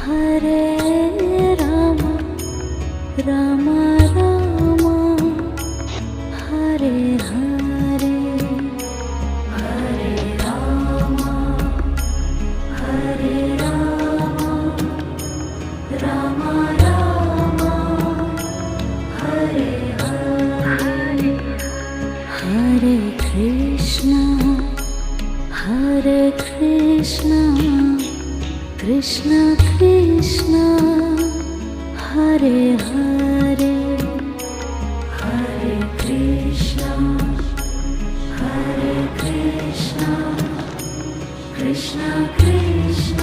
Hare Rama Rama Rama Hare Hare Hare Rama Hare Rama Rama Rama Hare Hare Hare Krishna Krishna Krishna Hare Hare Hare Krishna Krishna Krishna